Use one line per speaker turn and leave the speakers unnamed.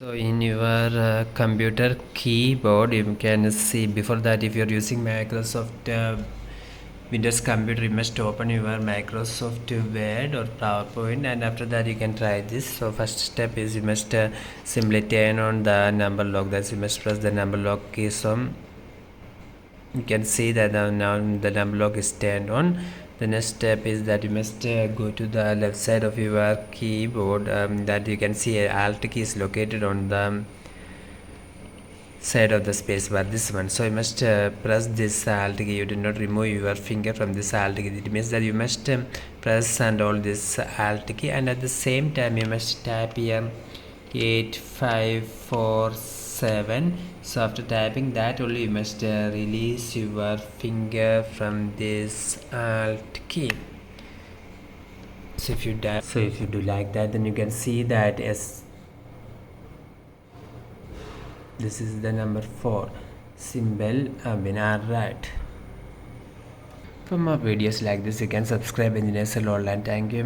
So in your computer keyboard you can see, before that if you're using Microsoft Windows computer, you must open your Microsoft Word or PowerPoint, and after that you can try this. So first step is you must simply turn on the number lock. That's, you must press the number lock key. So you can see that now the number lock is turned on. The next step is that you must go to the left side of your keyboard, that you can see a alt key is located on the side of the space bar, this one. So you must press this alt key. You do not remove your finger from this alt key. It means that you must press and hold this alt key, and at the same time you must type here 8547. So after typing that only, you must release your finger from this alt key. So if you do like that, then you can see that as this is the number 4 symbol right. For more videos like this, you can subscribe Engineers Online. Thank you.